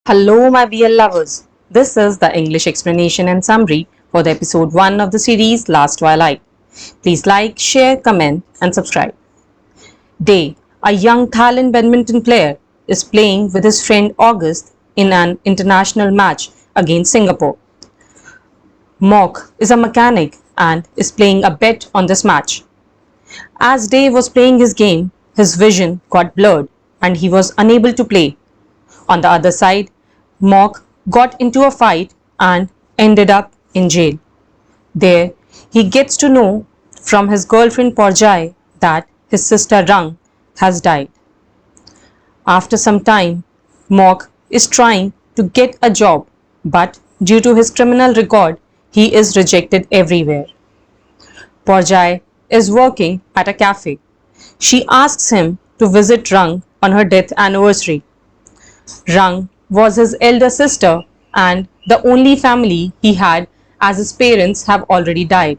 Hello, my BL lovers. This is the English explanation and summary for the episode 1 of the series Last Twilight. Please like, share, comment, and subscribe. Day, a young Thailand badminton player, is playing with his friend August in an international match against Singapore. Mok is a mechanic and is playing a bet on this match. As Day was playing his game, his vision got blurred and he was unable to play. On the other side, Mok got into a fight and ended up in jail. There, he gets to know from his girlfriend Porjai that his sister Rang has died. After some time, Mok is trying to get a job, but due to his criminal record, he is rejected everywhere. Porjai is working at a cafe. She asks him to visit Rang on her death anniversary. Rang was his elder sister and the only family he had as his parents have already died.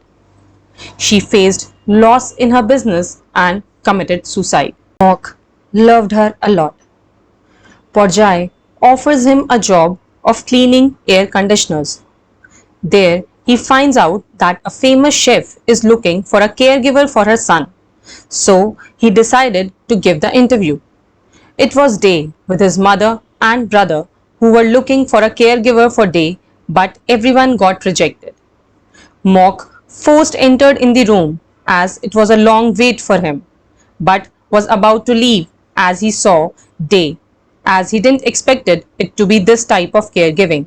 She faced loss in her business and committed suicide. Mok loved her a lot. Porjai offers him a job of cleaning air conditioners. There, he finds out that a famous chef is looking for a caregiver for her son. So, he decided to give the interview. It was Day with his mother and brother who were looking for a caregiver for Day, but everyone got rejected. Mok first entered in the room as it was a long wait for him, but was about to leave as he saw Day, as he didn't expected it to be this type of caregiving.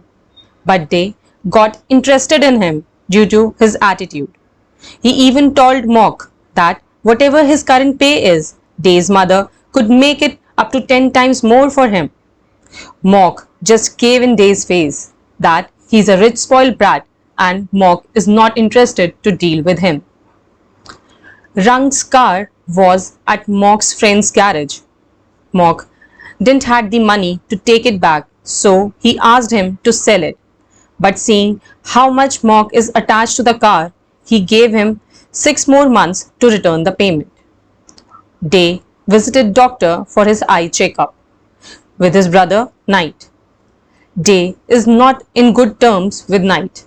But Day got interested in him due to his attitude. He even told Mok that whatever his current pay is, Day's mother could make it up to 10 times more for him. Mok just gave in Day's face that he's a rich spoiled brat and Mok is not interested to deal with him. Rang's car was at Mok's friend's garage. Mok didn't have the money to take it back, so he asked him to sell it. But seeing how much Mok is attached to the car, he gave him 6 more months to return the payment. Day visited doctor for his eye checkup with his brother Knight. Day is not in good terms with Knight.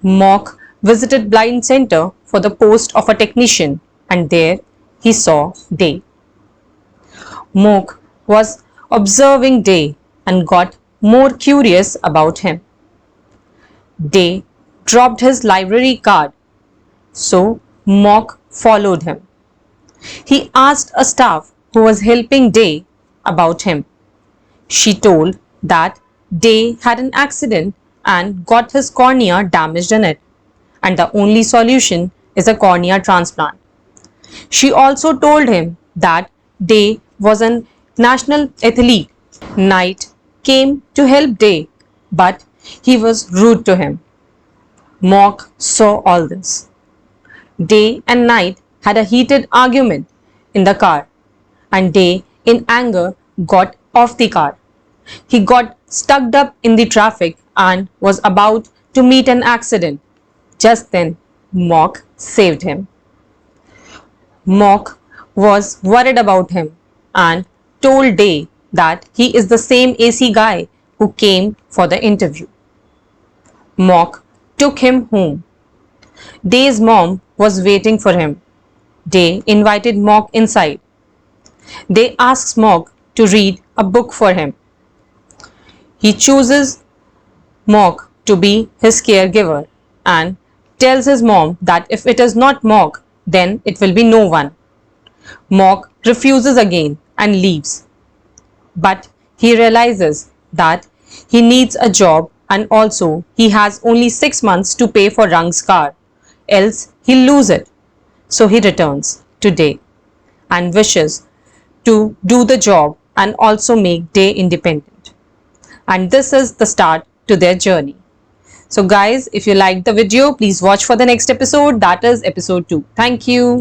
Mok visited blind center for the post of a technician and there he saw Day. Mok was observing Day and got more curious about him. Day dropped his library card, so Mok followed him. He asked a staff who was helping Day about him. She told that Day had an accident and got his cornea damaged in it, and the only solution is a cornea transplant. She also told him that Day was a national athlete. Knight came to help Day, but he was rude to him. Mok saw all this. Day and Knight had a heated argument in the car, and Day, in anger, got off the car. He got stuck up in the traffic and was about to meet an accident. Just then, Mok saved him. Mok was worried about him and told Day that he is the same AC guy who came for the interview. Mok took him home. Day's mom was waiting for him. Day invited Mok inside. Day asks Mok to read a book for him. He chooses Mok to be his caregiver and tells his mom that if it is not Mok, then it will be no one. Mok refuses again and leaves. But he realizes that he needs a job and also he has only 6 months to pay for Rang's car, else he'll lose it. So he returns to Day and wishes to do the job and also make Day independent. And this is the start to their journey. So guys, if you liked the video, please watch for the next episode, that is episode 2. Thank you.